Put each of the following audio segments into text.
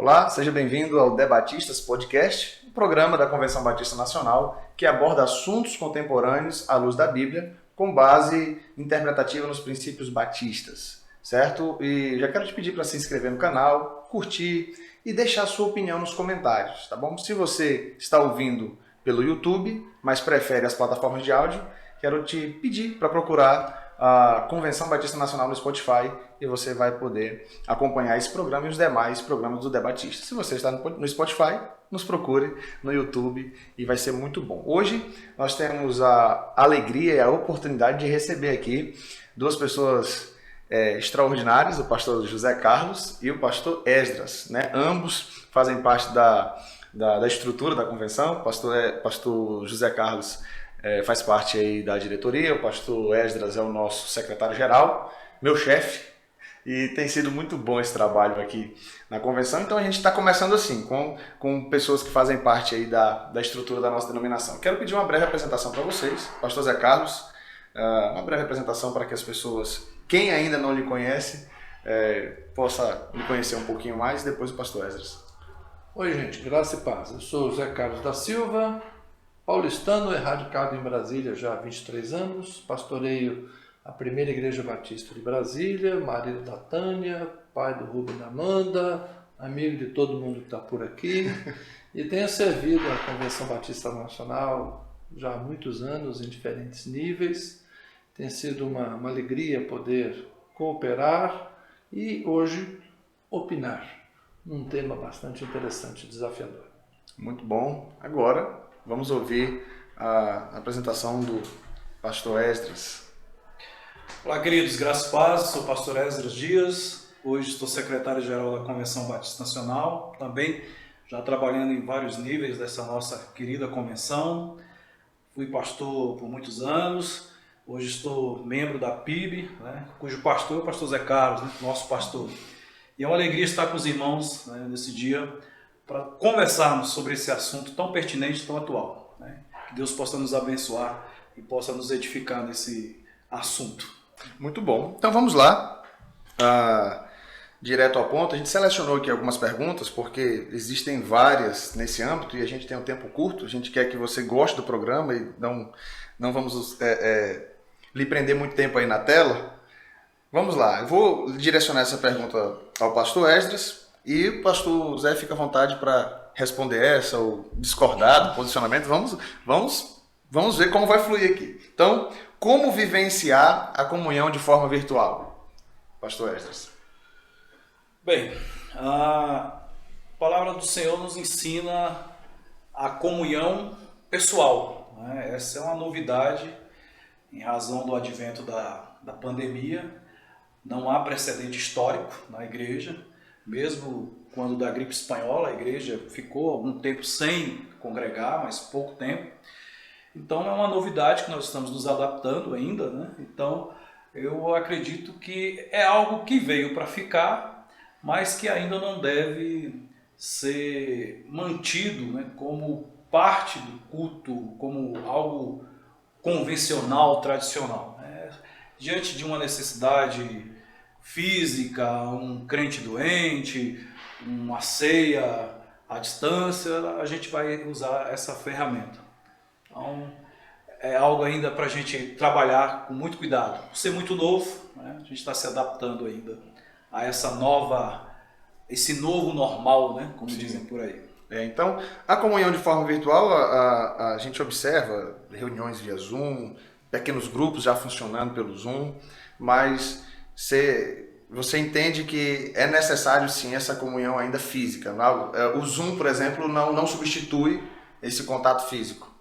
Olá, seja bem-vindo ao Debatistas Podcast, um programa da Convenção Batista Nacional que aborda assuntos contemporâneos à luz da Bíblia, com base interpretativa nos princípios batistas, certo? E já quero te pedir para se inscrever no canal, curtir e deixar a sua opinião nos comentários, tá bom? Se você está ouvindo pelo YouTube, mas prefere as plataformas de áudio, quero te pedir para procurar a Convenção Batista Nacional no Spotify e você vai poder acompanhar esse programa e os demais programas do Debatista. Se você está no Spotify, nos procure no YouTube e vai ser muito bom. Hoje nós temos a alegria e a oportunidade de receber aqui duas pessoas extraordinárias, o pastor José Carlos e o pastor Esdras, né? Ambos fazem parte da estrutura da convenção. O pastor José Carlos faz parte aí da diretoria, o pastor Esdras é o nosso secretário-geral, meu chefe, e tem sido muito bom esse trabalho aqui na convenção. Então a gente está começando assim, com pessoas que fazem parte aí da estrutura da nossa denominação. Quero pedir uma breve apresentação para vocês, pastor Zé Carlos, uma breve apresentação para que as pessoas, quem ainda não lhe conhece, possa lhe conhecer um pouquinho mais, e depois o pastor Esdras. Oi gente, graça e paz. Eu sou o Zé Carlos da Silva, paulistano, radicado em Brasília já há 23 anos, pastoreio a primeira igreja batista de Brasília, marido da Tânia, pai do Rubem e da Amanda, amigo de todo mundo que está por aqui, e tenho servido a Convenção Batista Nacional já há muitos anos, em diferentes níveis. Tem sido uma alegria poder cooperar e hoje opinar num tema bastante interessante e desafiador. Muito bom. Agora vamos ouvir a apresentação do pastor Esdras. Olá, queridos, graças e paz, sou o pastor Esdras Dias, hoje estou secretário-geral da Convenção Batista Nacional, também já trabalhando em vários níveis dessa nossa querida convenção. Fui pastor por muitos anos, hoje estou membro da PIB, né, cujo pastor é o pastor Zé Carlos, né, nosso pastor. E é uma alegria estar com os irmãos, né, nesse dia para conversarmos sobre esse assunto tão pertinente, tão atual, né? Que Deus possa nos abençoar e possa nos edificar nesse assunto. Muito bom. Então vamos lá, direto ao ponto. A gente selecionou aqui algumas perguntas, porque existem várias nesse âmbito e a gente tem um tempo curto. A gente quer que você goste do programa e não vamos lhe prender muito tempo aí na tela. Vamos lá, eu vou direcionar essa pergunta ao pastor Esdras e o pastor Zé fica à vontade para responder essa ou discordar do posicionamento. Vamos ver como vai fluir aqui. Então, como vivenciar a comunhão de forma virtual? Pastor Esdras. Bem, a palavra do Senhor nos ensina a comunhão pessoal, né? Essa é uma novidade em razão do advento da pandemia. Não há precedente histórico na igreja, mesmo quando da gripe espanhola a igreja ficou algum tempo sem congregar, mas pouco tempo. Então é uma novidade que nós estamos nos adaptando ainda, né? Então eu acredito que é algo que veio para ficar, mas que ainda não deve ser mantido, né, como parte do culto, como algo convencional, tradicional, né? Diante de uma necessidade física, um crente doente, uma ceia à distância, a gente vai usar essa ferramenta. Então, é algo ainda para a gente trabalhar com muito cuidado. Por ser muito novo, né, a gente está se adaptando ainda a esse novo normal, né, como Sim. dizem por aí. Então, a comunhão de forma virtual, a gente observa reuniões via Zoom, pequenos grupos já funcionando pelo Zoom, mas você entende que é necessário sim essa comunhão ainda física. O Zoom, por exemplo, não substitui esse contato físico.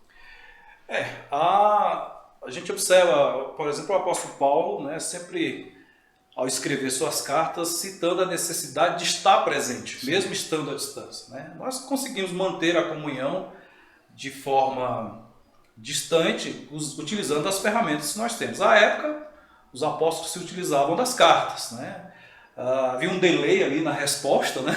A gente observa, por exemplo, o apóstolo Paulo, né, sempre ao escrever suas cartas, citando a necessidade de estar presente, Sim. mesmo estando à distância, né? Nós conseguimos manter a comunhão de forma distante, utilizando as ferramentas que nós temos. À época, os apóstolos se utilizavam das cartas, né? Havia um delay ali na resposta, né?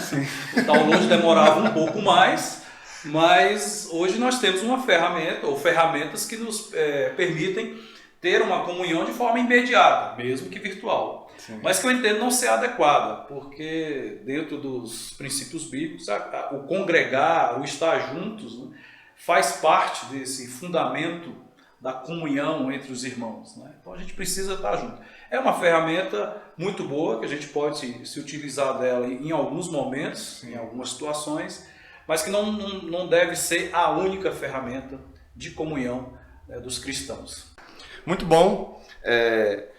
O download demorava um pouco mais, mas hoje nós temos uma ferramenta ou ferramentas que nos permitem ter uma comunhão de forma imediata, mesmo que virtual. Sim. Mas que eu entendo não ser adequada, porque dentro dos princípios bíblicos, o congregar, o estar juntos, né, faz parte desse fundamento da comunhão entre os irmãos, né? Então a gente precisa estar junto. É uma ferramenta muito boa, que a gente pode se utilizar dela em alguns momentos, em algumas situações, mas que não deve ser a única ferramenta de comunhão, né, dos cristãos. Muito bom.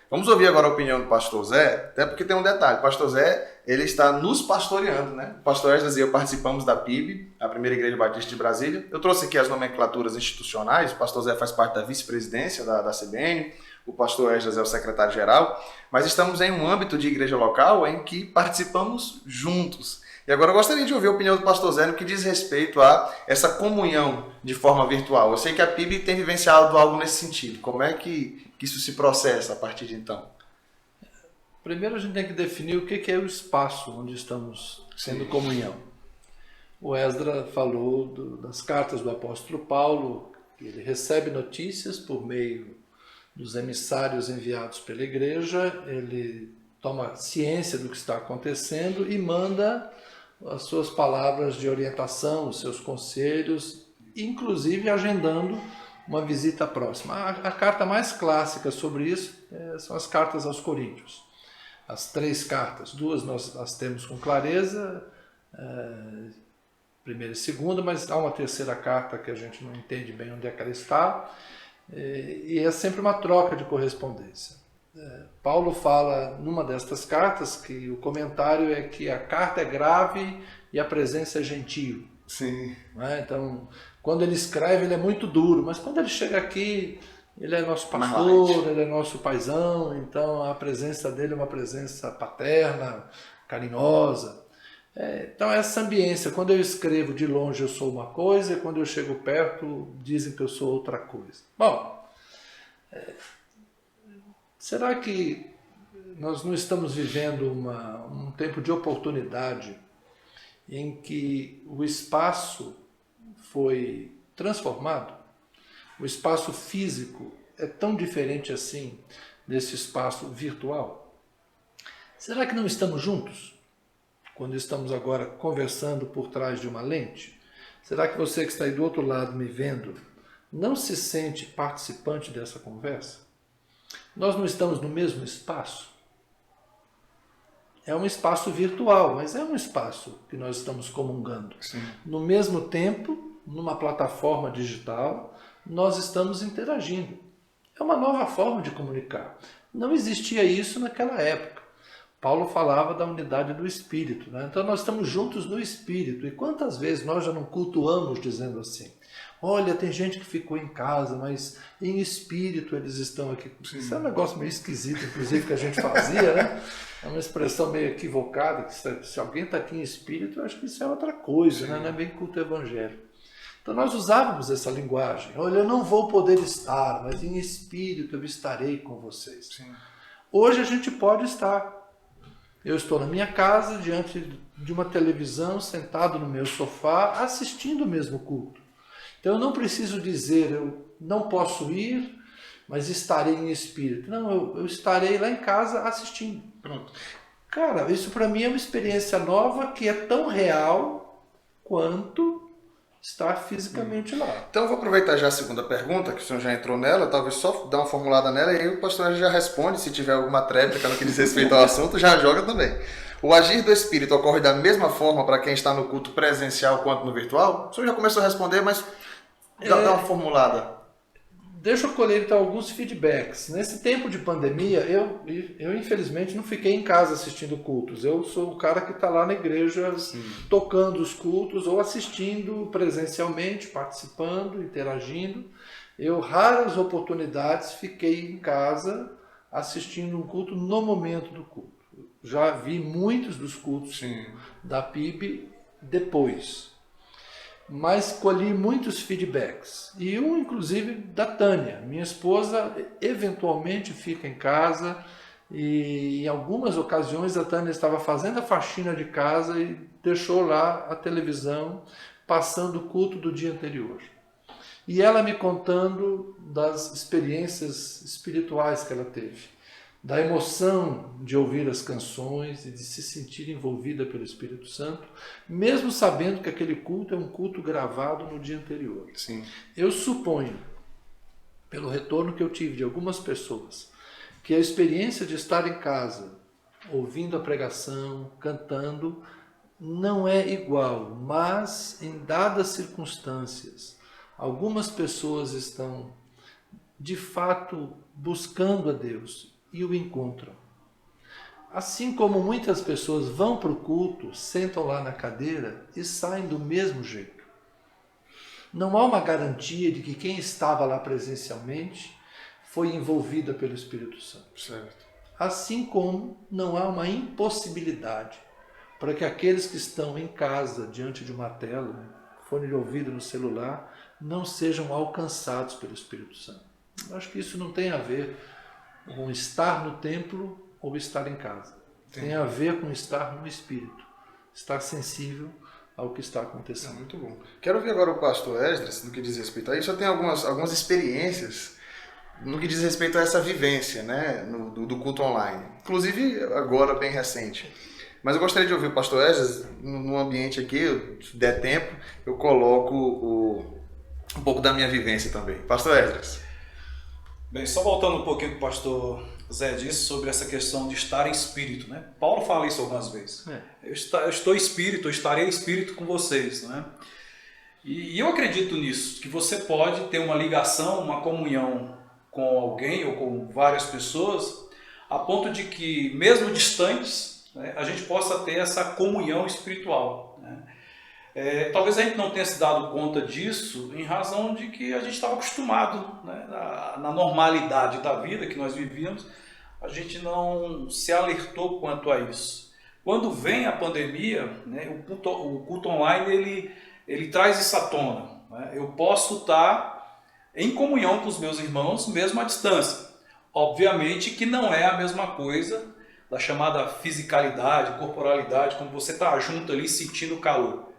Vamos ouvir agora a opinião do pastor Zé, até porque tem um detalhe. O pastor Zé, ele está nos pastoreando, né? O pastor Esdras e eu participamos da PIB, a Primeira Igreja Batista de Brasília. Eu trouxe aqui as nomenclaturas institucionais. O pastor Zé faz parte da vice-presidência da CBN, o pastor Esdras é o secretário-geral, mas estamos em um âmbito de igreja local em que participamos juntos. E agora eu gostaria de ouvir a opinião do pastor Zé no que diz respeito a essa comunhão de forma virtual. Eu sei que a PIB tem vivenciado algo nesse sentido. Como é que isso se processa a partir de então? Primeiro a gente tem que definir o que é o espaço onde estamos sendo comunhão. O Esdras falou das cartas do apóstolo Paulo, que ele recebe notícias por meio dos emissários enviados pela igreja, ele toma ciência do que está acontecendo e manda as suas palavras de orientação, os seus conselhos, inclusive agendando uma visita próxima. A carta mais clássica sobre isso são as cartas aos Coríntios. As 3 cartas, 2 nós temos com clareza, primeira e segunda, mas há uma terceira carta que a gente não entende bem onde é que ela está, e é sempre uma troca de correspondência. Paulo fala numa destas cartas que o comentário é que a carta é grave e a presença é gentil. Sim. Então, quando ele escreve, ele é muito duro, mas quando ele chega aqui, ele é nosso pastor, ele é nosso paizão, então a presença dele é uma presença paterna, carinhosa. Então essa ambiência, quando eu escrevo de longe eu sou uma coisa, e quando eu chego perto dizem que eu sou outra coisa. Bom, será que nós não estamos vivendo um tempo de oportunidade em que o espaço foi transformado? O espaço físico é tão diferente assim desse espaço virtual? Será que não estamos juntos quando estamos agora conversando por trás de uma lente? Será que você que está aí do outro lado me vendo não se sente participante dessa conversa? Nós não estamos no mesmo espaço? É um espaço virtual, mas é um espaço que nós estamos comungando. Sim. No mesmo tempo, numa plataforma digital, nós estamos interagindo. É uma nova forma de comunicar. Não existia isso naquela época. Paulo falava da unidade do Espírito, né? Então nós estamos juntos no Espírito. E quantas vezes nós já não cultuamos dizendo assim? Olha, tem gente que ficou em casa, mas em espírito eles estão aqui. Isso é um negócio meio esquisito, inclusive, que a gente fazia, né? É uma expressão meio equivocada, que se alguém está aqui em espírito, eu acho que isso é outra coisa, né? Não é bem culto evangélico. Então nós usávamos essa linguagem. Olha, eu não vou poder estar, mas em espírito eu estarei com vocês. Sim. Hoje a gente pode estar. Eu estou na minha casa, diante de uma televisão, sentado no meu sofá, assistindo o mesmo culto. Então eu não preciso dizer, eu não posso ir, mas estarei em espírito. Não, eu estarei lá em casa assistindo. Pronto. Cara, isso para mim é uma experiência nova que é tão real quanto estar fisicamente lá. Então eu vou aproveitar já a segunda pergunta, que o senhor já entrou nela, talvez só dar uma formulada nela, e aí o pastor já responde, se tiver alguma tréplica no que diz respeito ao assunto, já joga também. O agir do Espírito ocorre da mesma forma para quem está no culto presencial quanto no virtual? O senhor já começou a responder, mas dá uma formulada. Deixa eu colher então alguns feedbacks. Nesse tempo de pandemia, eu infelizmente não fiquei em casa assistindo cultos. Eu sou o cara que está lá na igreja tocando os cultos ou assistindo presencialmente, participando, interagindo. Eu, raras oportunidades, fiquei em casa assistindo um culto no momento do culto. Já vi muitos dos cultos da PIB depois. Mas colhi muitos feedbacks. E um, inclusive, da Tânia. Minha esposa eventualmente fica em casa e em algumas ocasiões a Tânia estava fazendo a faxina de casa e deixou lá a televisão passando o culto do dia anterior. E ela me contando das experiências espirituais que ela teve, da emoção de ouvir as canções e de se sentir envolvida pelo Espírito Santo, mesmo sabendo que aquele culto é um culto gravado no dia anterior. Sim. Eu suponho, pelo retorno que eu tive de algumas pessoas, que a experiência de estar em casa, ouvindo a pregação, cantando, não é igual, mas em dadas circunstâncias, algumas pessoas estão de fato buscando a Deus e o encontram. Assim como muitas pessoas vão para o culto, sentam lá na cadeira e saem do mesmo jeito. Não há uma garantia de que quem estava lá presencialmente foi envolvida pelo Espírito Santo. Certo. Assim como não há uma impossibilidade para que aqueles que estão em casa, diante de uma tela, fone de ouvido no celular, não sejam alcançados pelo Espírito Santo. Eu acho que isso não tem a ver com estar no templo ou estar em casa. Tem a ver com estar no Espírito, estar sensível ao que está acontecendo. Muito bom. Quero ouvir agora o pastor Esdras, no que diz respeito a isso. Eu tenho algumas experiências no que diz respeito a essa vivência, né, do culto online. Inclusive, agora, bem recente. Mas eu gostaria de ouvir o pastor Esdras no ambiente aqui, se der tempo, eu coloco um pouco da minha vivência também. Pastor Esdras. Bem, só voltando um pouquinho que o pastor Zé disse sobre essa questão de estar em espírito, né? Paulo fala isso algumas vezes. Eu estou espírito, eu estarei espírito com vocês, né? E eu acredito nisso, que você pode ter uma ligação, uma comunhão com alguém ou com várias pessoas, a ponto de que, mesmo distantes, né, a gente possa ter essa comunhão espiritual, né? Talvez a gente não tenha se dado conta disso em razão de que a gente estava acostumado, né, na normalidade da vida que nós vivíamos, a gente não se alertou quanto a isso. Quando vem a pandemia, né, o culto online ele traz isso à tona, né? Eu posso estar em comunhão com os meus irmãos mesmo à distância. Obviamente que não é a mesma coisa da chamada fisicalidade, corporalidade, quando você está junto ali sentindo o calor.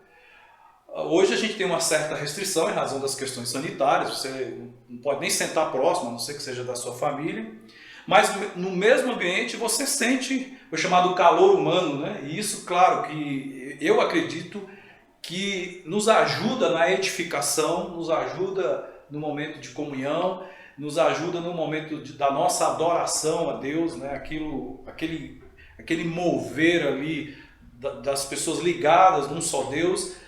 Hoje a gente tem uma certa restrição em razão das questões sanitárias, você não pode nem sentar próximo, a não ser que seja da sua família, mas no mesmo ambiente você sente o chamado calor humano, né? E isso, claro, que eu acredito que nos ajuda na edificação, nos ajuda no momento de comunhão, nos ajuda no momento da nossa adoração a Deus, né? Aquele mover ali das pessoas ligadas num só Deus,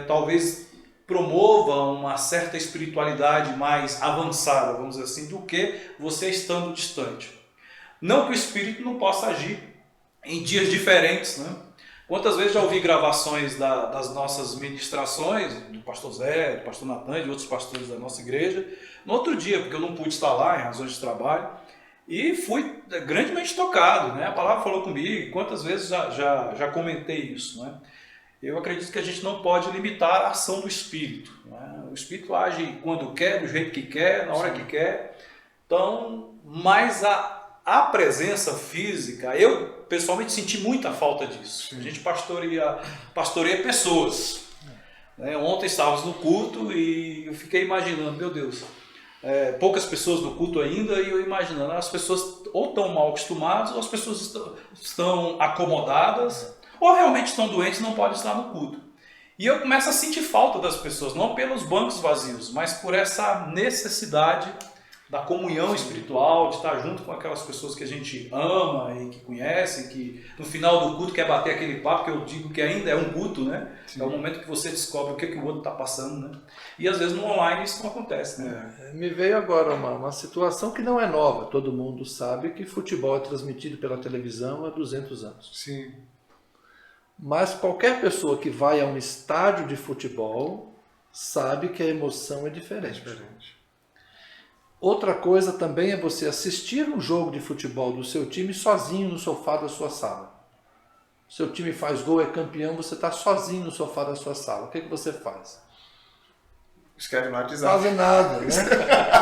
talvez promova uma certa espiritualidade mais avançada, vamos dizer assim, do que você estando distante. Não que o Espírito não possa agir em dias diferentes, né? Quantas vezes já ouvi gravações das nossas ministrações, do pastor Zé, do pastor Natan, de outros pastores da nossa igreja, no outro dia, porque eu não pude estar lá em razões de trabalho, e fui grandemente tocado, né? A palavra falou comigo, quantas vezes já comentei isso, né? Eu acredito que a gente não pode limitar a ação do Espírito, né? O Espírito age quando quer, do jeito que quer, na hora que quer. Então, mas a presença física, eu pessoalmente senti muita falta disso. Sim. A gente pastoreia pessoas. Né? Ontem estávamos no culto e eu fiquei imaginando, meu Deus, poucas pessoas no culto ainda, e eu imaginando, as pessoas ou estão mal acostumadas, ou as pessoas estão acomodadas, ou realmente estão doentes e não podem estar no culto. E eu começo a sentir falta das pessoas, não pelos bancos vazios, mas por essa necessidade da comunhão espiritual, de estar junto com aquelas pessoas que a gente ama e que conhece, que no final do culto quer bater aquele papo, que eu digo que ainda é um culto, né? Sim. É o momento que você descobre o que o outro está passando, né? E às vezes no online isso não acontece, né? Me veio agora uma situação que não é nova, todo mundo sabe que futebol é transmitido pela televisão há 200 anos. Sim. Mas qualquer pessoa que vai a um estádio de futebol sabe que a emoção é diferente. Outra coisa também é você assistir um jogo de futebol do seu time sozinho no sofá da sua sala. Seu time faz gol, é campeão, você está sozinho no sofá da sua sala. O que você faz? Escreve no WhatsApp. Faz nada, né?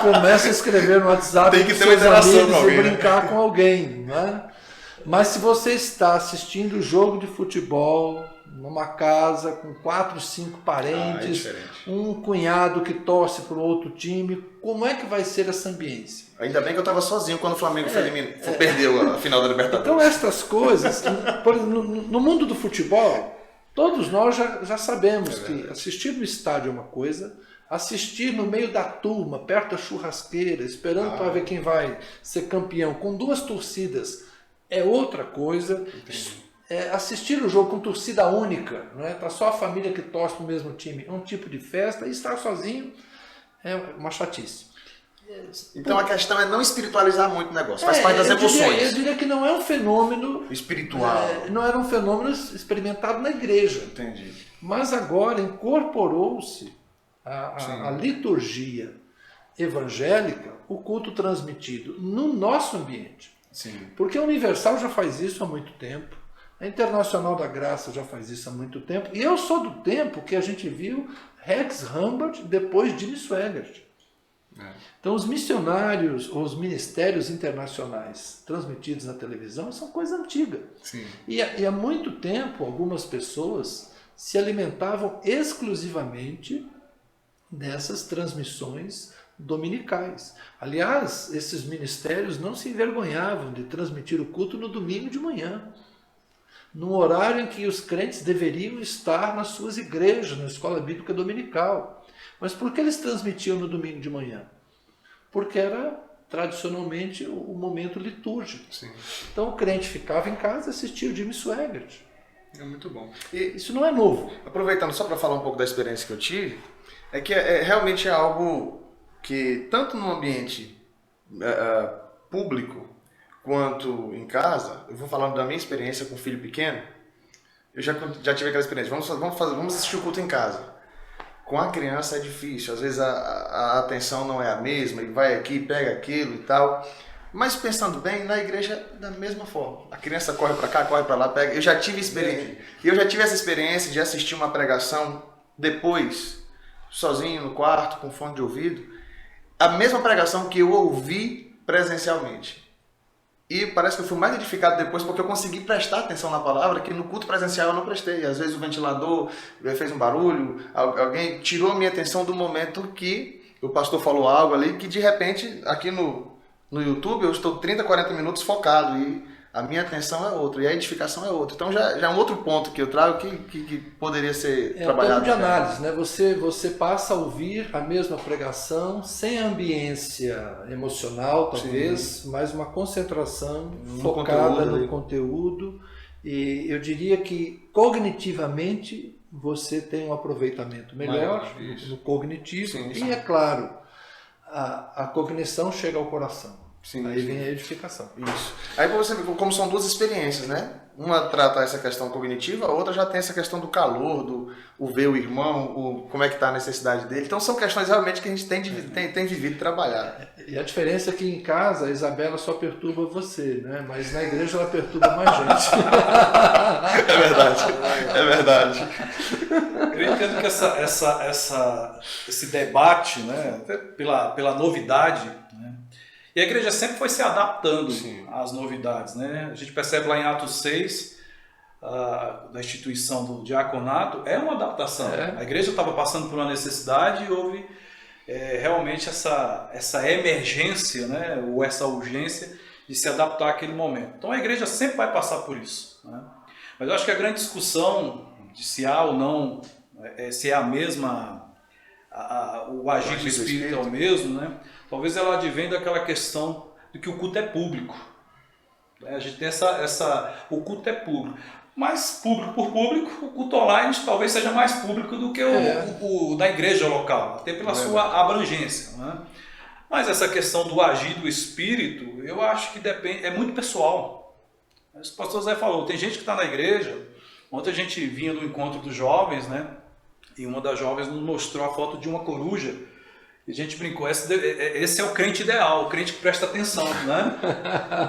Começa a escrever no WhatsApp com seus amigos e brincar com alguém, né? Mas se você está assistindo jogo de futebol numa casa com 4, 5 parentes, um cunhado que torce para o outro time, como é que vai ser essa ambiência? Ainda bem que eu estava sozinho quando o Flamengo perdeu a final da Libertadores. Então estas coisas, no mundo do futebol, todos nós já sabemos que assistir no estádio é uma coisa, assistir no meio da turma, perto da churrasqueira, esperando para ver quem vai ser campeão, com 2 torcidas, é outra coisa. Assistir o jogo com torcida única, não é? Tá só a família que torce para o mesmo time, é um tipo de festa, e estar sozinho é uma chatice. Então a questão é não espiritualizar muito o negócio, faz parte das emoções. Eu diria que não é um fenômeno espiritual. Não era um fenômeno experimentado na igreja. Entendi. Mas agora incorporou-se a liturgia evangélica, o culto transmitido no nosso ambiente. Sim. Porque a Universal já faz isso há muito tempo, a Internacional da Graça já faz isso há muito tempo, e eu sou do tempo que a gente viu Rex Humbert depois Jimmy Swaggart. Então os missionários, ou os ministérios internacionais transmitidos na televisão são coisa antiga. Sim. E há muito tempo algumas pessoas se alimentavam exclusivamente dessas transmissões dominicais. Aliás, esses ministérios não se envergonhavam de transmitir o culto no domingo de manhã, num horário em que os crentes deveriam estar nas suas igrejas, na escola bíblica dominical. Mas por que eles transmitiam no domingo de manhã? Porque era tradicionalmente o momento litúrgico. Sim. Então o crente ficava em casa e assistia o Jimmy Swaggart. É muito bom. E isso não é novo. Aproveitando só para falar um pouco da experiência que eu tive, é que realmente é algo que tanto no ambiente público quanto em casa, eu vou falando da minha experiência com filho pequeno, eu já tive aquela experiência, vamos assistir o culto em casa. Com a criança é difícil, às vezes a atenção não é a mesma, e vai aqui, pega aquilo e tal. Mas pensando bem, na igreja da mesma forma. A criança corre para cá, corre para lá, pega. Eu já tive essa experiência de assistir uma pregação depois, sozinho no quarto, com fone de ouvido, a mesma pregação que eu ouvi presencialmente. E parece que eu fui mais edificado depois porque eu consegui prestar atenção na palavra que no culto presencial eu não prestei. Às vezes o ventilador fez um barulho, alguém tirou a minha atenção do momento que o pastor falou algo ali, que de repente aqui no YouTube eu estou 30, 40 minutos focado e a minha atenção é outra e a edificação é outra. Então já é um outro ponto que eu trago que poderia ser trabalhado. É um ponto de análise, né? Você passa a ouvir a mesma pregação sem ambiência emocional, talvez, sim, mas uma concentração focada no conteúdo. E eu diria que cognitivamente você tem um aproveitamento melhor no cognitivo. Sim, sim. E é claro, a cognição chega ao coração. Sim, aí vem a edificação. Isso. Aí você vê como são duas experiências, né? Uma trata essa questão cognitiva, a outra já tem essa questão do calor, o ver o irmão, como é que está a necessidade dele. Então são questões realmente que a gente tem vivido trabalhar. E a diferença é que em casa a Isabela só perturba você, né? Mas na igreja ela perturba mais gente. É verdade, é verdade. Eu entendo que esse debate, né, pela novidade, né? E a igreja sempre foi se adaptando, sim, às novidades, né? A gente percebe lá em Atos 6, da instituição do diaconato, é uma adaptação. A igreja estava passando por uma necessidade e houve realmente essa emergência, né? Ou essa urgência de se adaptar àquele momento. Então a igreja sempre vai passar por isso, né? Mas eu acho que a grande discussão de se há ou não, se é a mesma, o agir do Espírito é o mesmo, né? Talvez ela advenha daquela questão de que o culto é público. A gente tem o culto é público. Mas público por público, o culto online talvez seja mais público do que o da igreja local, até pela sua abrangência, né? Mas essa questão do agir do Espírito, eu acho que depende, é muito pessoal. O pastor Zé falou, tem gente que está na igreja. Ontem a gente vinha do encontro dos jovens, né? E uma das jovens nos mostrou a foto de uma coruja. E a gente brincou, esse é o crente ideal, o crente que presta atenção, né?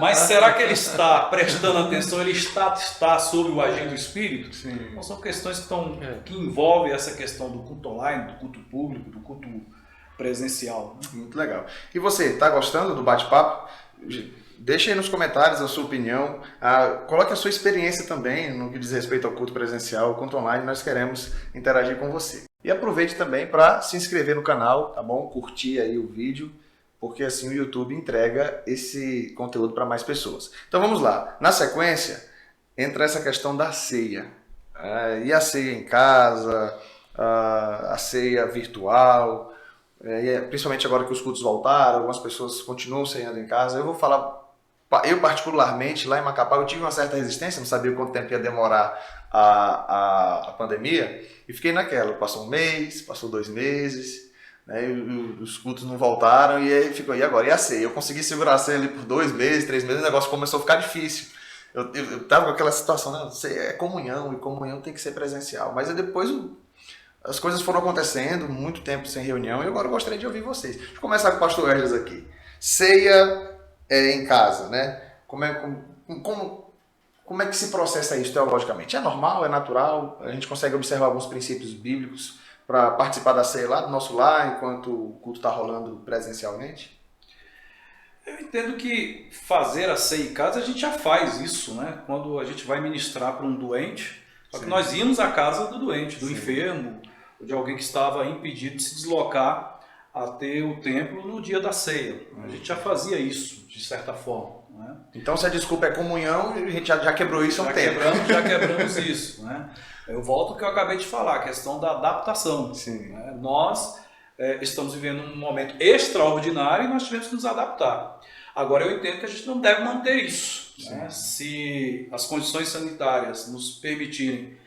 Mas será que ele está prestando atenção, ele está sob o agir do Espírito? Sim. Então são questões que envolvem essa questão do culto online, do culto público, do culto presencial, né? Muito legal. E você, está gostando do bate-papo? Deixe aí nos comentários a sua opinião, coloque a sua experiência também no que diz respeito ao culto presencial, culto online, nós queremos interagir com você. E aproveite também para se inscrever no canal, tá bom? Curtir aí o vídeo, porque assim o YouTube entrega esse conteúdo para mais pessoas. Então vamos lá. Na sequência, entra essa questão da ceia. E a ceia em casa, a ceia virtual, principalmente agora que os cultos voltaram, algumas pessoas continuam ceando em casa. Eu vou falar, eu particularmente, lá em Macapá, eu tive uma certa resistência, não sabia quanto tempo ia demorar a pandemia, e fiquei naquela. Passou um mês, passou 2 meses, né, e os cultos não voltaram, e aí ficou, e agora? E a ceia? Eu consegui segurar a ceia ali por 2 meses, 3 meses, o negócio começou a ficar difícil. Eu tava com aquela situação, né, é comunhão, e comunhão tem que ser presencial. Mas aí depois as coisas foram acontecendo, muito tempo sem reunião, e agora eu gostaria de ouvir vocês. Deixa eu começar com o pastor Esdras aqui. Ceia em casa, né? Como é que se processa isso teologicamente? É normal? É natural? A gente consegue observar alguns princípios bíblicos para participar da ceia lá do nosso lar, enquanto o culto está rolando presencialmente? Eu entendo que fazer a ceia em casa, a gente já faz isso, né? Quando a gente vai ministrar para um doente, só que nós íamos à casa do doente, do enfermo, de alguém que estava impedido de se deslocar até o templo no dia da ceia. A gente já fazia isso, de certa forma. Né? Então, se a desculpa é comunhão, a gente já quebrou isso há um tempo. Já quebramos isso. Né? Eu volto ao que eu acabei de falar, a questão da adaptação. Sim. Né? Nós estamos vivendo um momento extraordinário e nós tivemos que nos adaptar. Agora, eu entendo que a gente não deve manter isso. Né? Se as condições sanitárias nos permitirem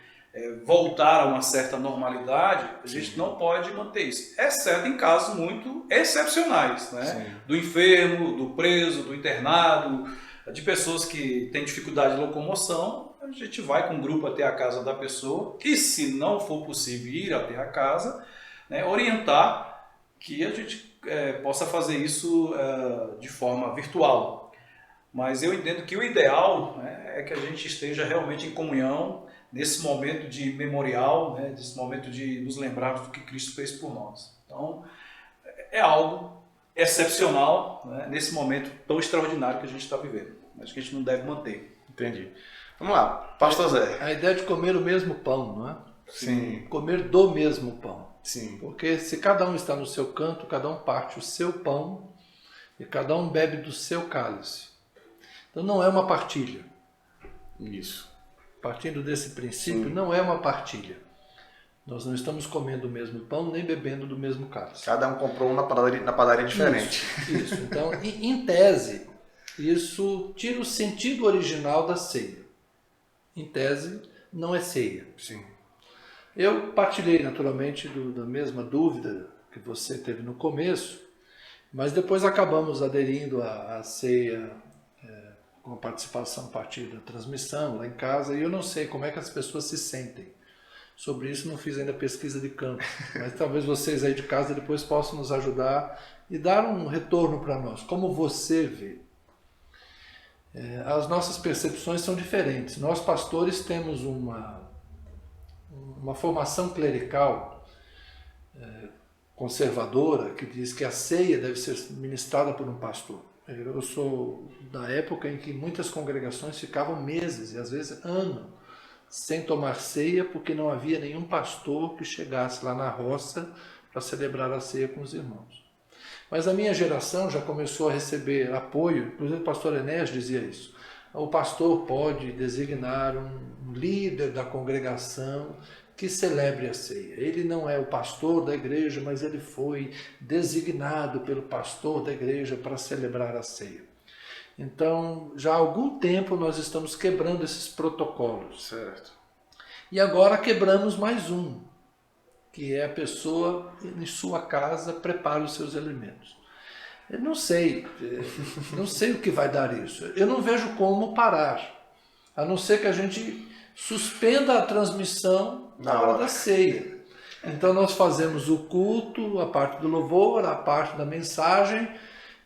voltar a uma certa normalidade, a gente não pode manter isso, exceto em casos muito excepcionais, né? Do enfermo, do preso, do internado, de pessoas que têm dificuldade de locomoção. A gente vai com um grupo até a casa da pessoa e, se não for possível ir até a casa, né, orientar que a gente possa fazer isso de forma virtual. Mas eu entendo que o ideal, né, é que a gente esteja realmente em comunhão nesse momento de memorial, né, nesse momento de nos lembrarmos do que Cristo fez por nós. Então, é algo excepcional, né, nesse momento tão extraordinário que a gente está vivendo. Acho que a gente não deve manter. Entendi. Vamos lá, pastor Zé. A ideia de comer o mesmo pão, não é? Sim. Comer do mesmo pão. Sim. Porque se cada um está no seu canto, cada um parte o seu pão e cada um bebe do seu cálice. Então não é uma partilha. Isso. Partindo desse princípio, não é uma partilha. Nós não estamos comendo o mesmo pão, nem bebendo do mesmo cálice. Cada um comprou um na padaria diferente. Isso. Então, em tese, isso tira o sentido original da ceia. Em tese, não é ceia. Sim. Eu partilhei, naturalmente, da mesma dúvida que você teve no começo, mas depois acabamos aderindo à ceia com a participação a partir da transmissão lá em casa, e eu não sei como é que as pessoas se sentem. Sobre isso não fiz ainda pesquisa de campo, mas talvez vocês aí de casa depois possam nos ajudar e dar um retorno para nós. Como você vê? As nossas percepções são diferentes. Nós pastores temos uma formação clerical conservadora que diz que a ceia deve ser ministrada por um pastor. Eu sou da época em que muitas congregações ficavam meses e às vezes anos sem tomar ceia porque não havia nenhum pastor que chegasse lá na roça para celebrar a ceia com os irmãos. Mas a minha geração já começou a receber apoio, inclusive o pastor Enéas dizia isso. O pastor pode designar um líder da congregação que celebre a ceia. Ele não é o pastor da igreja, mas ele foi designado pelo pastor da igreja para celebrar a ceia. Então, já há algum tempo nós estamos quebrando esses protocolos. Certo. E agora quebramos mais um, que é a pessoa em sua casa prepara os seus alimentos. Eu não sei o que vai dar isso. Eu não vejo como parar, a não ser que a gente suspenda a transmissão na hora da ceia. Então nós fazemos o culto, a parte do louvor, a parte da mensagem.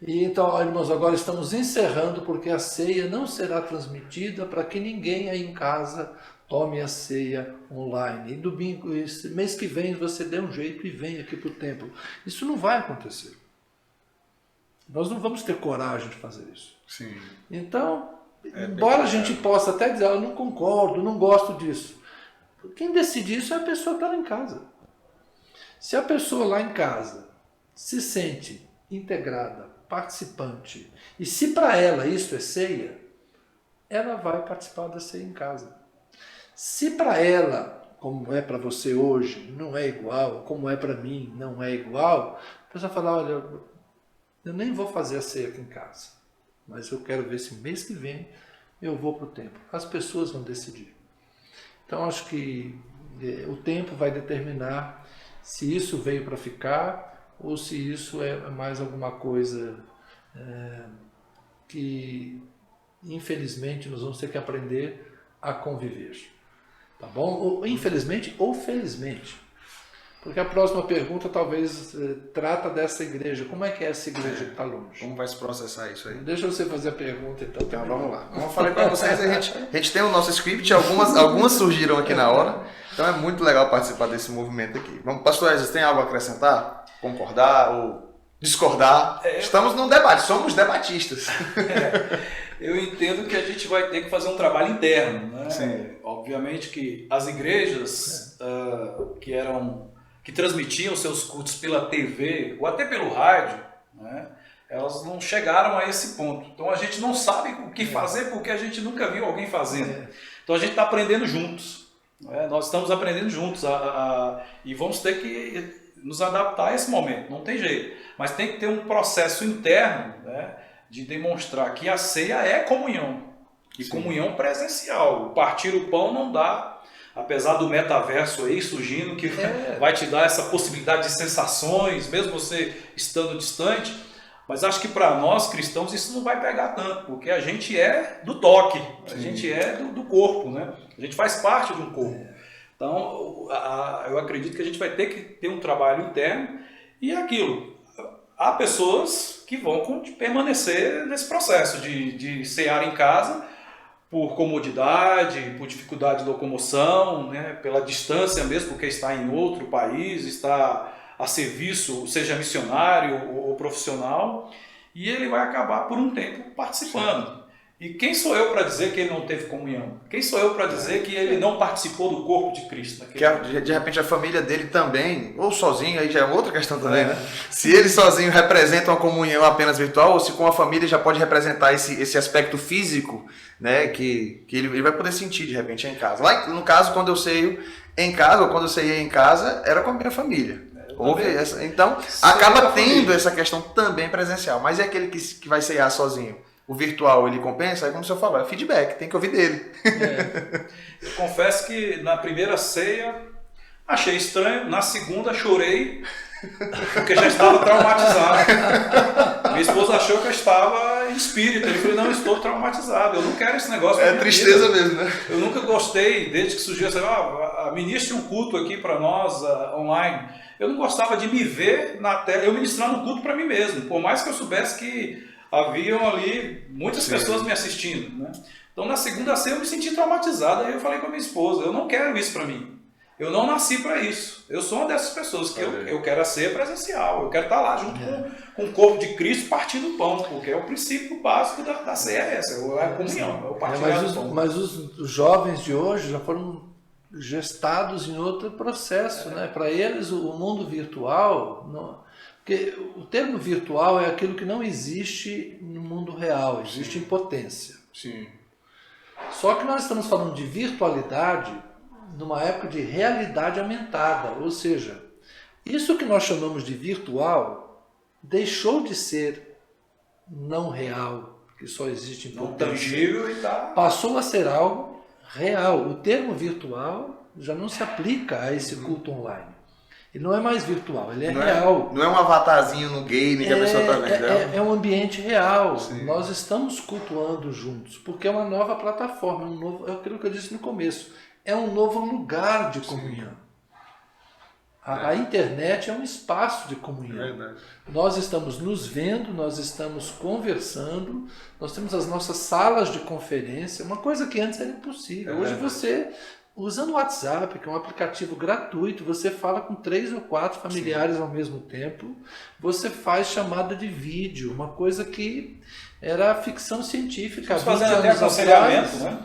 E então, irmãos, agora estamos encerrando porque a ceia não será transmitida para que ninguém aí em casa tome a ceia online. E domingo, mês que vem você dê um jeito e vem aqui para o templo. Isso não vai acontecer. Nós não vamos ter coragem de fazer isso. Sim. Então, embora a gente possa até dizer, eu não concordo, não gosto disso. Quem decide isso é a pessoa que está lá em casa. Se a pessoa lá em casa se sente integrada, participante, e se para ela isso é ceia, ela vai participar da ceia em casa. Se para ela, como é para você hoje, não é igual, como é para mim, não é igual, a pessoa fala, olha, eu nem vou fazer a ceia aqui em casa, mas eu quero ver se mês que vem eu vou para o templo. As pessoas vão decidir. Então acho que o tempo vai determinar se isso veio para ficar ou se isso é mais alguma coisa que infelizmente nós vamos ter que aprender a conviver. Tá bom? Ou, infelizmente ou felizmente. Porque a próxima pergunta talvez trata dessa igreja. Como é que é essa igreja que está longe? Como vai se processar isso aí? Deixa você fazer a pergunta então. Então vamos lá. Como eu falei para vocês, a gente tem o nosso script, algumas surgiram aqui na hora. Então é muito legal participar desse movimento aqui. Vamos, pastor Ezra, tem algo a acrescentar? Concordar ou discordar? Estamos num debate, somos debatistas. Eu entendo que a gente vai ter que fazer um trabalho interno, né? Sim. Obviamente que as igrejas que transmitiam seus cultos pela TV ou até pelo rádio, né? Elas não chegaram a esse ponto. Então a gente não sabe o que fazer porque a gente nunca viu alguém fazendo. Então a gente está aprendendo juntos. Né? Nós estamos aprendendo juntos e vamos ter que nos adaptar a esse momento. Não tem jeito. Mas tem que ter um processo interno, né, de demonstrar que a ceia é comunhão. E Sim. comunhão presencial. Partir o pão não dá, apesar do metaverso aí surgindo, que vai te dar essa possibilidade de sensações, mesmo você estando distante. Mas acho que para nós cristãos isso não vai pegar tanto, porque a gente é do toque, a gente é do corpo, né? A gente faz parte de um corpo. Então, eu acredito que a gente vai ter que ter um trabalho interno e aquilo. Há pessoas que vão permanecer nesse processo de cear em casa por comodidade, por dificuldade de locomoção, né, pela distância mesmo, porque está em outro país, está a serviço, seja missionário ou profissional, e ele vai acabar por um tempo participando. E quem sou eu para dizer que ele não teve comunhão? Quem sou eu para dizer que ele não participou do corpo de Cristo? Que de repente a família dele também, ou sozinho, aí já é outra questão também, né? Se ele sozinho representa uma comunhão apenas virtual, ou se com a família já pode representar esse aspecto físico, né? Que ele vai poder sentir de repente em casa. Lá no caso, quando eu ceio em casa, ou quando eu ceiei em casa, era com a minha família. Então, acaba tendo essa questão também presencial. Mas é aquele que vai ceiar sozinho. O virtual ele compensa, aí como o senhor falou, é feedback, tem que ouvir dele. Eu confesso que na primeira ceia achei estranho, na segunda chorei, porque já estava traumatizado. Minha esposa achou que eu estava em espírito, eu falei, não, eu estou traumatizado, eu não quero esse negócio. É tristeza mesmo, né? Eu nunca gostei, desde que surgiu essa, ministre um culto aqui para nós online. Eu não gostava de me ver na tela, eu ministrando um culto para mim mesmo, por mais que eu soubesse que haviam ali muitas pessoas me assistindo, né? Então na segunda ceia eu me senti traumatizado, aí eu falei com a minha esposa, eu não quero isso para mim, eu não nasci para isso, eu sou uma dessas pessoas que eu quero a ceia presencial, eu quero estar lá junto com o corpo de Cristo partindo o pão, porque é o princípio básico da ceia, é a comunhão, é o partilhar do pão. Mas os jovens de hoje já foram gestados em outro processo, né? Para eles o mundo virtual... Porque o termo virtual é aquilo que não existe no mundo real, existe em potência. Sim. Só que nós estamos falando de virtualidade numa época de realidade aumentada, ou seja, isso que nós chamamos de virtual deixou de ser não real, que só existe em potência. Não tangível e tá... Passou a ser algo real. O termo virtual já não se aplica a esse culto online. Ele não é mais virtual, ele é real. Não é um avatarzinho no game que a pessoa está vendo. É um ambiente real. Sim. Nós estamos cultuando juntos, porque é uma nova plataforma, é aquilo que eu disse no começo. É um novo lugar de comunhão. A internet é um espaço de comunhão. Verdade. Nós estamos nos vendo, nós estamos conversando, nós temos as nossas salas de conferência, uma coisa que antes era impossível. Hoje você Usando o WhatsApp, que é um aplicativo gratuito, você fala com 3 ou 4 familiares ao mesmo tempo, você faz chamada de vídeo, uma coisa que era ficção científica. Fazendo até aconselhamento, né?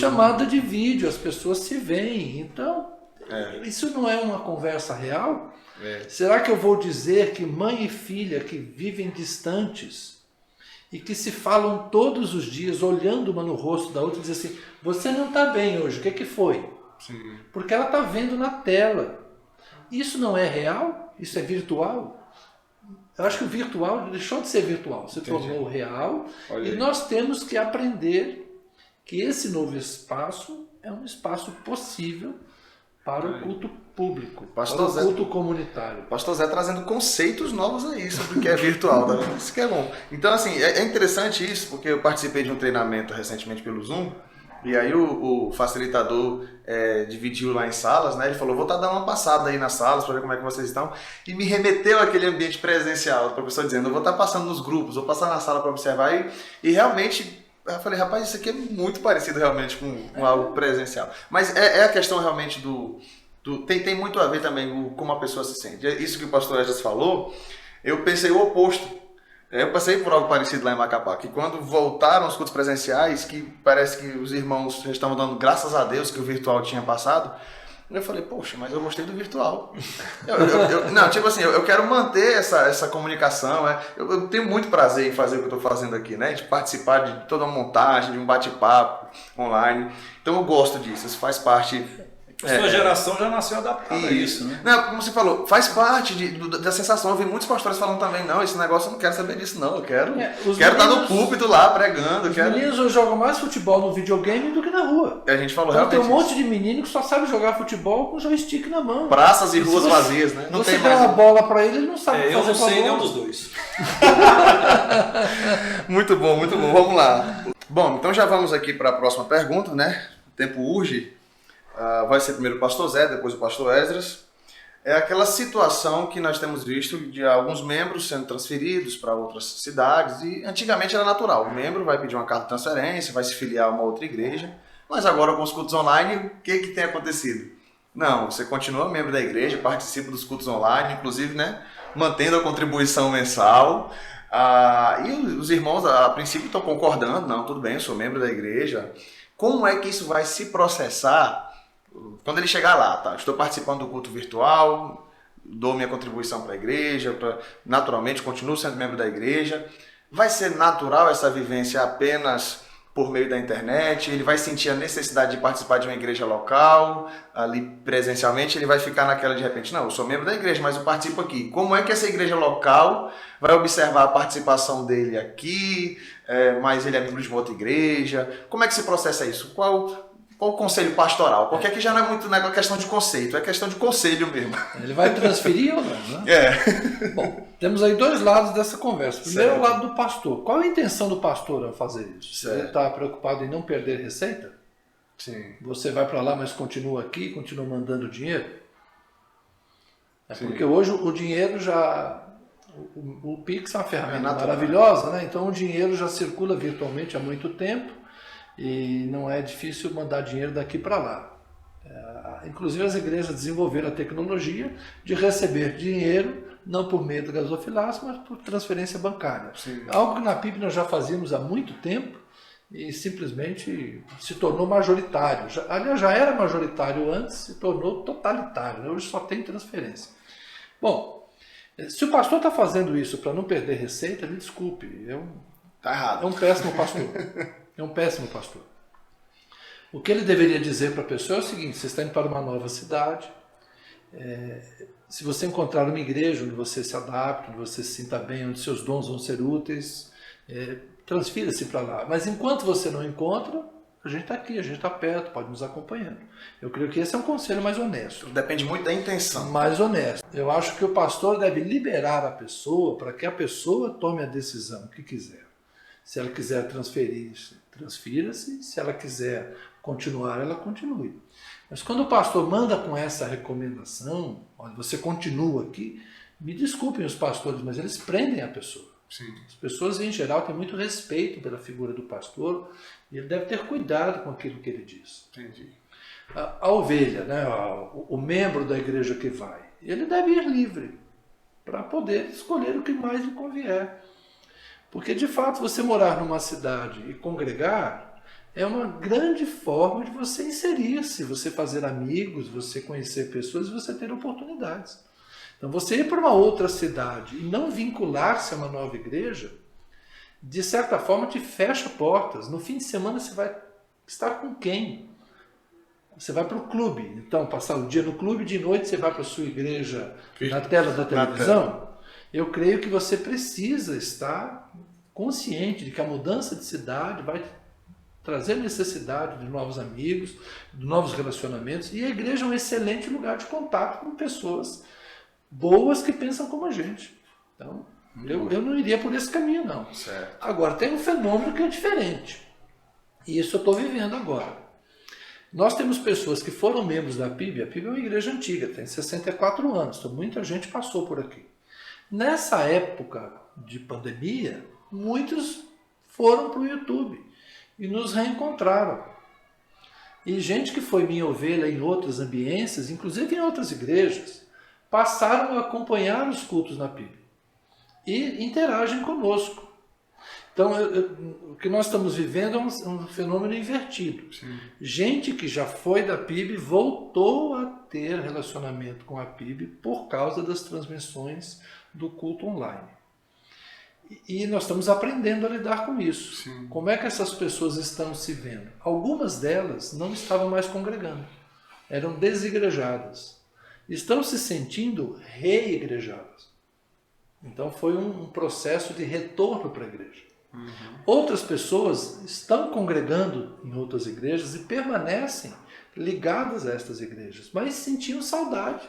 Chamada de vídeo, as pessoas se veem. Então, isso não é uma conversa real? Será que eu vou dizer que mãe e filha que vivem distantes e que se falam todos os dias, olhando uma no rosto da outra, dizem assim, você não está bem hoje, o que foi? Sim. Porque ela está vendo na tela. Isso não é real? Isso é virtual? Eu acho que o virtual deixou de ser virtual, se tornou real. E nós temos que aprender que esse novo espaço é um espaço possível para o culto público, para o culto comunitário. Pastor Zé trazendo conceitos novos aí sobre o que é virtual, né? Isso que é bom. Então, assim, é interessante isso, porque eu participei de um treinamento recentemente pelo Zoom, e aí o facilitador dividiu lá em salas, né? Ele falou, vou estar dando uma passada aí nas salas para ver como é que vocês estão, e me remeteu àquele ambiente presencial, o professor dizendo, eu vou estar passando nos grupos, vou passar na sala para observar, e realmente... Eu falei, rapaz, isso aqui é muito parecido realmente com algo presencial. Mas é a questão realmente tem muito a ver também com como a pessoa se sente. Isso que o pastor Esdras falou, eu pensei o oposto. Eu passei por algo parecido lá em Macapá, que quando voltaram os cultos presenciais, que parece que os irmãos já estavam dando graças a Deus que o virtual tinha passado, eu falei, poxa, mas eu gostei do virtual. Não, tipo assim, eu quero manter essa comunicação. Eu tenho muito prazer em fazer o que eu estou fazendo aqui, né? De participar de toda uma montagem, de um bate-papo online. Então eu gosto disso, isso faz parte... A sua geração já nasceu adaptada a isso, né? Não, como você falou, faz parte da sensação. Eu vi muitos pastores falando também, não, esse negócio eu não quero saber disso, não. Eu quero estar no púlpito lá, pregando. Os meninos hoje jogam mais futebol no videogame do que na rua. A gente falou então, realmente tem um monte de menino que só sabe jogar futebol com joystick na mão. Praças e ruas vazias, né? Não tem mais uma bola pra ele não sabe fazer com a bola. Eu não sei nenhum dos dois. Muito bom, muito bom. Vamos lá. Bom, então já vamos aqui para a próxima pergunta, né? O tempo urge. Vai ser primeiro o pastor Zé, depois o pastor Esdras. É aquela situação que nós temos visto de alguns membros sendo transferidos para outras cidades, e antigamente era natural. O membro vai pedir uma carta de transferência, vai se filiar a uma outra igreja, mas agora com os cultos online, o que tem acontecido? Não, você continua membro da igreja, participa dos cultos online, inclusive, né, mantendo a contribuição mensal. E os irmãos, a princípio, estão concordando, não, tudo bem, eu sou membro da igreja. Como é que isso vai se processar quando ele chegar lá, tá? Estou participando do culto virtual, dou minha contribuição para a igreja, naturalmente continuo sendo membro da igreja. Vai ser natural essa vivência apenas por meio da internet? Ele vai sentir a necessidade de participar de uma igreja local, ali presencialmente? Ele vai ficar naquela de repente, não, eu sou membro da igreja, mas eu participo aqui. Como é que essa igreja local vai observar a participação dele aqui, mas ele é membro de uma outra igreja? Como é que se processa isso? Qual o conselho pastoral? Porque aqui já não é muito questão de conceito, é questão de conselho mesmo. Ele vai transferir ou não, né? Bom, temos aí dois lados dessa conversa. Primeiro, o lado do pastor. Qual a intenção do pastor ao fazer isso? Certo. Ele está preocupado em não perder receita? Sim. Você vai para lá, mas continua aqui, continua mandando dinheiro? Porque hoje o dinheiro já... O Pix é uma ferramenta maravilhosa, né? Então o dinheiro já circula virtualmente há muito tempo, e não é difícil mandar dinheiro daqui para lá. Inclusive as igrejas desenvolveram a tecnologia de receber dinheiro, não por meio do gasofilácio, mas por transferência bancária. Sim. Algo que na PIB nós já fazíamos há muito tempo e simplesmente se tornou majoritário. Aliás, já era majoritário antes, se tornou totalitário, né? Hoje só tem transferência. Bom, se o pastor está fazendo isso para não perder receita, me desculpe, tá errado. É um péssimo pastor. É um péssimo pastor. O que ele deveria dizer para a pessoa é o seguinte: você está indo para uma nova cidade, se você encontrar uma igreja onde você se adapta, onde você se sinta bem, onde seus dons vão ser úteis, transfira-se para lá. Mas enquanto você não encontra, a gente está aqui, a gente está perto, pode nos acompanhando. Eu creio que esse é um conselho mais honesto. Depende muito da intenção. Mais honesto. Eu acho que o pastor deve liberar a pessoa para que a pessoa tome a decisão que quiser. Se ela quiser transferir-se, transfira-se. Se ela quiser continuar, ela continue. Mas quando o pastor manda com essa recomendação, olha, você continua aqui, me desculpem os pastores, mas eles prendem a pessoa. Sim. As pessoas, em geral, têm muito respeito pela figura do pastor e ele deve ter cuidado com aquilo que ele diz. Entendi. a ovelha, né, o membro da igreja que vai, ele deve ir livre para poder escolher o que mais lhe convier. Porque, de fato, você morar numa cidade e congregar é uma grande forma de você inserir-se, você fazer amigos, você conhecer pessoas e você ter oportunidades. Então, você ir para uma outra cidade e não vincular-se a uma nova igreja, de certa forma, te fecha portas. No fim de semana, você vai estar com quem? Você vai para o clube. Então, passar o dia no clube, de noite você vai para a sua igreja na tela da televisão. Eu creio que você precisa estar consciente de que a mudança de cidade vai trazer necessidade de novos amigos, de novos relacionamentos, e a igreja é um excelente lugar de contato com pessoas boas que pensam como a gente. Então, eu não iria por esse caminho, não. Certo. Agora, tem um fenômeno que é diferente. E isso eu estou vivendo agora. Nós temos pessoas que foram membros da PIB. A PIB é uma igreja antiga, tem 64 anos, então muita gente passou por aqui. Nessa época de pandemia, muitos foram para o YouTube e nos reencontraram. E gente que foi minha ovelha em outras ambiências, inclusive em outras igrejas, passaram a acompanhar os cultos na PIB e interagem conosco. Então, o que nós estamos vivendo é um fenômeno invertido. Sim. Gente que já foi da PIB voltou a ter relacionamento com a PIB por causa das transmissões do culto online. E nós estamos aprendendo a lidar com isso. Sim. Como é que essas pessoas estão se vendo? Algumas delas não estavam mais congregando, eram desigrejadas. Estão se sentindo reigrejadas. Então foi um processo de retorno para a igreja. Uhum. Outras pessoas estão congregando em outras igrejas e permanecem ligadas a estas igrejas, mas sentiam saudade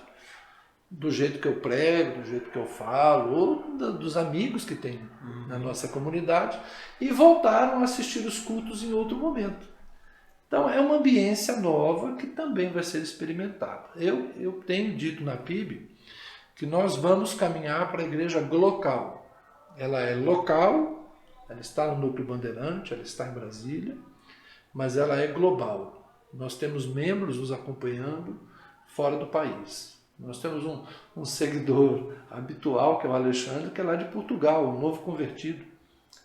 do jeito que eu prego, do jeito que eu falo, ou dos amigos que tem na nossa comunidade, e voltaram a assistir os cultos em outro momento. Então é uma ambiência nova que também vai ser experimentada. Eu tenho dito na PIB que nós vamos caminhar para a igreja local. Ela é local, ela está no Núcleo Bandeirante, ela está em Brasília, mas ela é global. Nós temos membros nos acompanhando fora do país. Nós temos um seguidor habitual, que é o Alexandre, que é lá de Portugal, um novo convertido,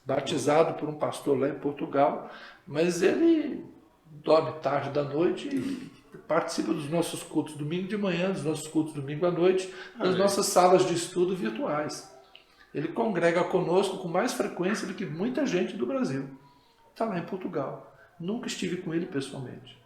batizado por um pastor lá em Portugal, mas ele dorme tarde da noite e participa dos nossos cultos domingo de manhã, dos nossos cultos domingo à noite, das nossas salas de estudo virtuais. Ele congrega conosco com mais frequência do que muita gente do Brasil. Está lá em Portugal. Nunca estive com ele pessoalmente.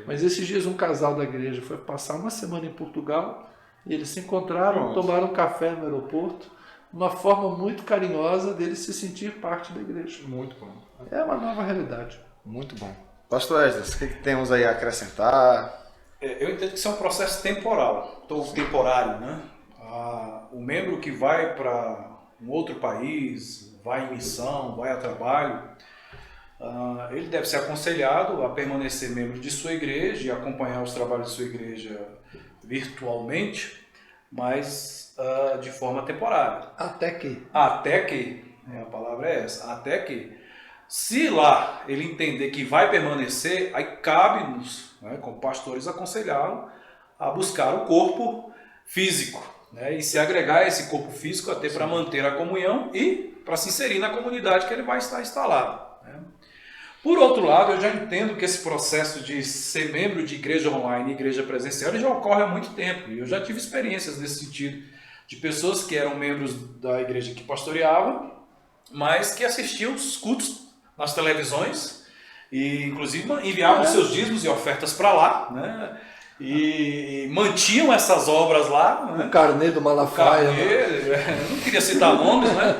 Mas esses dias um casal da igreja foi passar uma semana em Portugal e eles se encontraram, tomaram um café no aeroporto, uma forma muito carinhosa dele se sentir parte da igreja. Muito bom. É uma nova realidade. Muito bom. Pastor Esdras, o que temos aí a acrescentar? Eu entendo que isso é um processo temporário, né? O membro que vai para um outro país, vai em missão, vai a trabalho, ele deve ser aconselhado a permanecer membro de sua igreja e acompanhar os trabalhos de sua igreja virtualmente, mas de forma temporária. Até que, A palavra é essa, até que, se lá ele entender que vai permanecer, aí cabe-nos, né, como pastores, aconselhá-lo a buscar o corpo físico, né, e se agregar a esse corpo físico até para manter a comunhão e para se inserir na comunidade que ele vai estar instalado. Né. Por outro lado, eu já entendo que esse processo de ser membro de igreja online e igreja presencial já ocorre há muito tempo. E eu já tive experiências nesse sentido, de pessoas que eram membros da igreja que pastoreavam, mas que assistiam os cultos nas televisões e inclusive enviavam seus dízimos e ofertas para lá, né? E mantinham essas obras lá, né? O Carnê do Malafaia. Eu não queria citar nomes, né?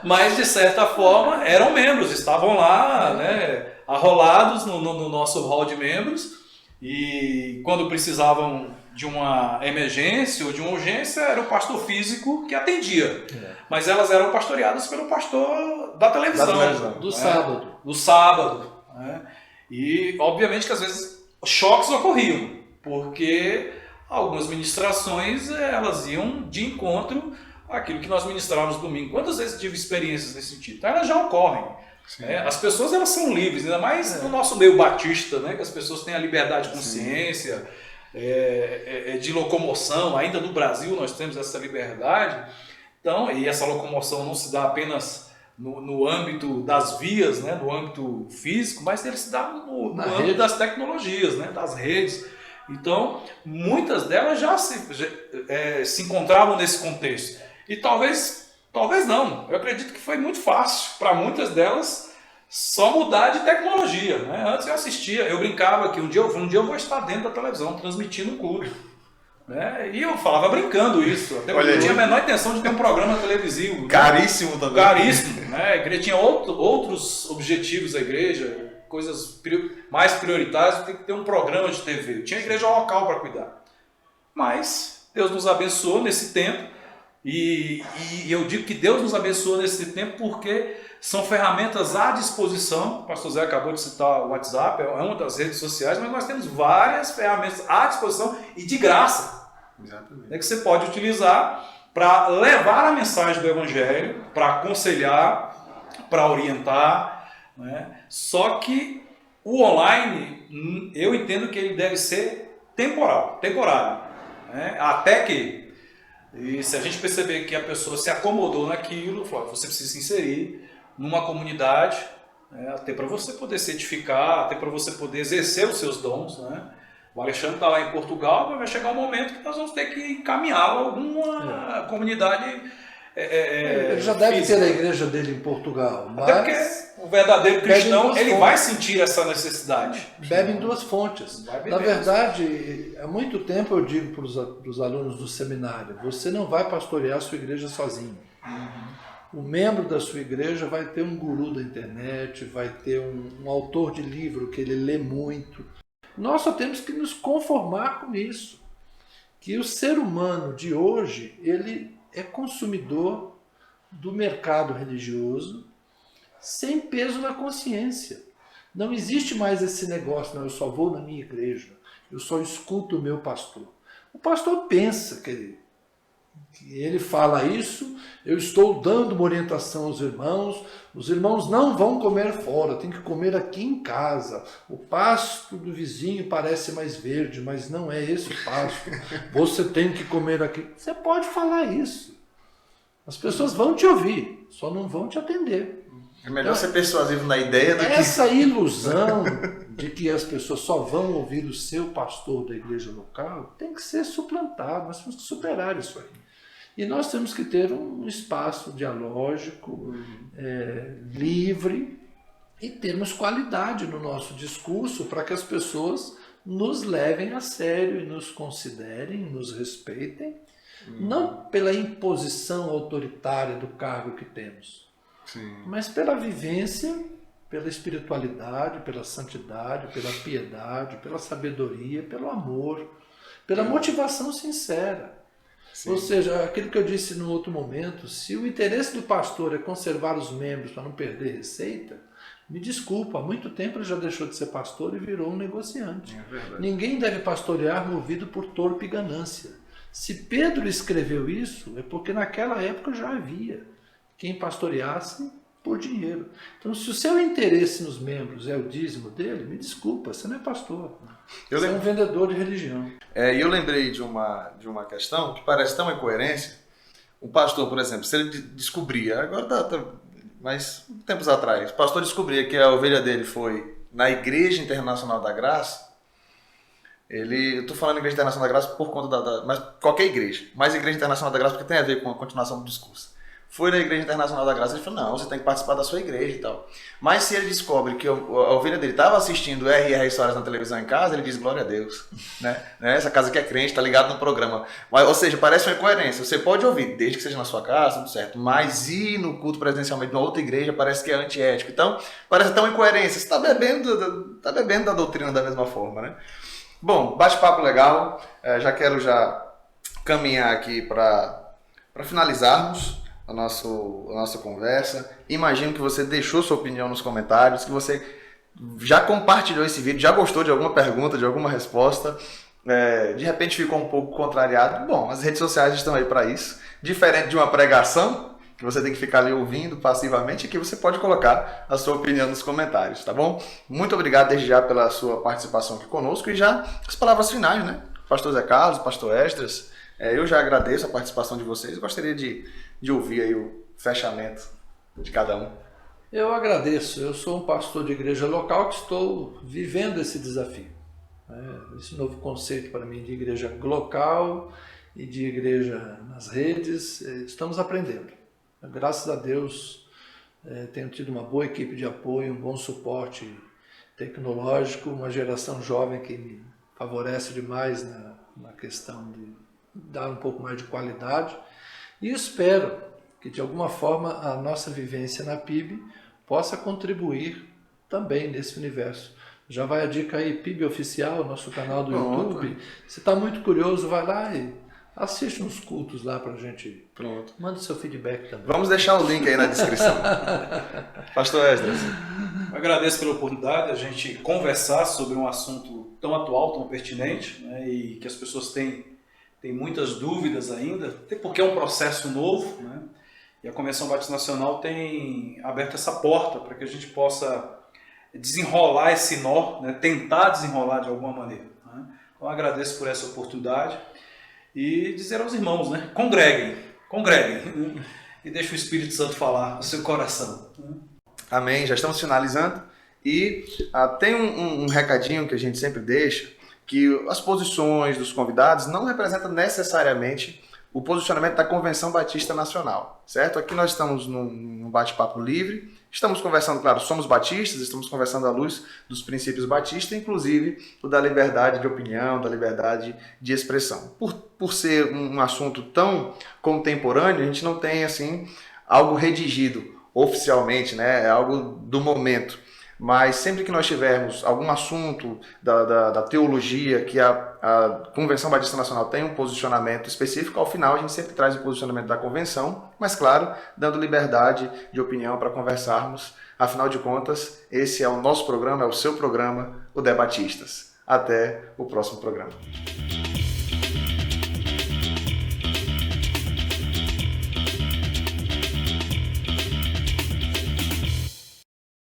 Mas de certa forma eram membros, estavam lá, né? Arrolados no nosso hall de membros, e quando precisavam de uma emergência ou de uma urgência, era o pastor físico que atendia. Mas elas eram pastoreadas pelo pastor da televisão. Do sábado. Do sábado. Né? E, obviamente, que às vezes choques ocorriam, porque algumas ministrações elas iam de encontro àquilo que nós ministrávamos domingo. Quantas vezes tive experiências nesse sentido? Então, elas já ocorrem. As pessoas elas são livres, ainda mais no nosso meio batista, né? Que as pessoas têm a liberdade de consciência, de locomoção. Ainda no Brasil nós temos essa liberdade. Então, e essa locomoção não se dá apenas no âmbito das vias, né? No âmbito físico, mas ele se dá no âmbito das tecnologias, né? Das redes. Então, muitas delas já se encontravam nesse contexto. E talvez não. Eu acredito que foi muito fácil para muitas delas só mudar de tecnologia, né? Antes eu assistia, eu brincava que um dia eu vou estar dentro da televisão transmitindo um culto, né? E eu falava brincando isso, até porque eu tinha a menor intenção de ter um programa televisivo. Caríssimo, né? Também. Caríssimo, né? A igreja tinha outros objetivos, a igreja, coisas mais prioritárias, tem que ter um programa de TV. Tinha a igreja local para cuidar. Mas Deus nos abençoou nesse tempo, e eu digo que Deus nos abençoou nesse tempo porque são ferramentas à disposição. O pastor Zé acabou de citar o WhatsApp, é uma das redes sociais, mas nós temos várias ferramentas à disposição e de graça. Exatamente. Que você pode utilizar para levar a mensagem do Evangelho, para aconselhar, para orientar, né? Só que o online, eu entendo que ele deve ser temporário, né? Até que, e se a gente perceber que a pessoa se acomodou naquilo, você precisa se inserir numa comunidade, né? Até para você poder se edificar, até para você poder exercer os seus dons, né? O Alexandre está lá em Portugal, vai chegar um momento que nós vamos ter que encaminhá-lo a alguma comunidade. Ele já deve ter a igreja dele em Portugal. Mas até porque o verdadeiro cristão ele vai sentir essa necessidade. Bebe em duas fontes. Na verdade, há muito tempo eu digo para os alunos do seminário: você não vai pastorear a sua igreja sozinho. O membro da sua igreja vai ter um guru da internet, vai ter um autor de livro que ele lê muito. Nós só temos que nos conformar com isso, que o ser humano de hoje ele é consumidor do mercado religioso sem peso na consciência. Não existe mais esse negócio, não, eu só vou na minha igreja, eu só escuto o meu pastor. O pastor pensa que ele fala isso, eu estou dando uma orientação aos irmãos, os irmãos não vão comer fora, tem que comer aqui em casa. O pasto do vizinho parece mais verde, mas não é esse o pasto. Você tem que comer aqui. Você pode falar isso. As pessoas vão te ouvir, só não vão te atender. É melhor ser persuasivo na ideia do que... Essa ilusão de que as pessoas só vão ouvir o seu pastor da igreja local tem que ser suplantado. Nós temos que superar isso aí. E nós temos que ter um espaço dialógico, livre, e termos qualidade no nosso discurso para que as pessoas nos levem a sério e nos considerem, nos respeitem, não pela imposição autoritária do cargo que temos, mas pela vivência, pela espiritualidade, pela santidade, pela piedade, pela sabedoria, pelo amor, pela motivação sincera. Ou seja, aquilo que eu disse no outro momento, se o interesse do pastor é conservar os membros para não perder receita, me desculpa, há muito tempo ele já deixou de ser pastor e virou um negociante. Ninguém deve pastorear movido por torpe ganância. Se Pedro escreveu isso, é porque naquela época já havia quem pastoreasse por dinheiro. Então, se o seu interesse nos membros é o dízimo dele, me desculpa, você não é pastor. Você é um vendedor de religião. Eu lembrei de uma questão que parece tão incoerência. Um pastor, por exemplo, se ele descobria, agora mas tempos atrás, o pastor descobria que a ovelha dele foi na Igreja Internacional da Graça. Eu estou falando Igreja Internacional da Graça por conta mas qualquer igreja, mas Igreja Internacional da Graça porque tem a ver com a continuação do discurso. Foi na Igreja Internacional da Graça, ele falou, não, você tem que participar da sua igreja e tal. Mas se ele descobre que a ovelha dele estava assistindo R.R. Soares na televisão em casa, ele diz, glória a Deus. Né? Essa casa que é crente, está ligado no programa. Mas, ou seja, parece uma incoerência. Você pode ouvir, desde que seja na sua casa, tudo certo. Mas ir no culto presencialmente numa outra igreja parece que é antiético. Então, parece até uma incoerência. Você está bebendo da doutrina da mesma forma, né? Bom, bate-papo legal. Já quero caminhar aqui para finalizarmos a nossa conversa. Imagino que você deixou sua opinião nos comentários, que você já compartilhou esse vídeo, já gostou de alguma pergunta, de alguma resposta, de repente ficou um pouco contrariado. Bom, as redes sociais estão aí para isso. Diferente de uma pregação, que você tem que ficar ali ouvindo passivamente e que você pode colocar a sua opinião nos comentários, tá bom? Muito obrigado desde já pela sua participação aqui conosco e já as palavras finais, né? Pastor Zé Carlos, Pastor Esdras, eu já agradeço a participação de vocês. Gostaria de ouvir aí o fechamento de cada um. Eu agradeço. Eu sou um pastor de igreja local que estou vivendo esse desafio. Esse novo conceito para mim de igreja local e de igreja nas redes, estamos aprendendo. Graças a Deus, tenho tido uma boa equipe de apoio, um bom suporte tecnológico, uma geração jovem que me favorece demais na questão de dar um pouco mais de qualidade. E espero que, de alguma forma, a nossa vivência na PIB possa contribuir também nesse universo. Já vai a dica aí, PIB Oficial, nosso canal do YouTube. Se está muito curioso, vai lá e assiste uns cultos lá pra gente. Pronto. Manda seu feedback também. Vamos deixar o link aí na descrição. Pastor Esdras. Eu agradeço pela oportunidade de a gente conversar sobre um assunto tão atual, tão pertinente, né, e que as pessoas têm muitas dúvidas ainda, até porque é um processo novo, né, e a Convenção Batista Nacional tem aberto essa porta para que a gente possa desenrolar esse nó, né, tentar desenrolar de alguma maneira. Né. Então eu agradeço por essa oportunidade e dizer aos irmãos, né, congreguem, né, e deixe o Espírito Santo falar no seu coração. Né. Amém, já estamos finalizando e tem um recadinho que a gente sempre deixa, que as posições dos convidados não representam necessariamente o posicionamento da Convenção Batista Nacional, certo? Aqui nós estamos num bate-papo livre, estamos conversando, claro, somos batistas, estamos conversando à luz dos princípios batistas, inclusive o da liberdade de opinião, da liberdade de expressão. Por ser um assunto tão contemporâneo, a gente não tem, assim, algo redigido oficialmente, né? É algo do momento. Mas sempre que nós tivermos algum assunto da teologia que a Convenção Batista Nacional tem um posicionamento específico, ao final a gente sempre traz o posicionamento da convenção, mas claro, dando liberdade de opinião para conversarmos. Afinal de contas, esse é o nosso programa, é o seu programa, o Debatistas. Até o próximo programa.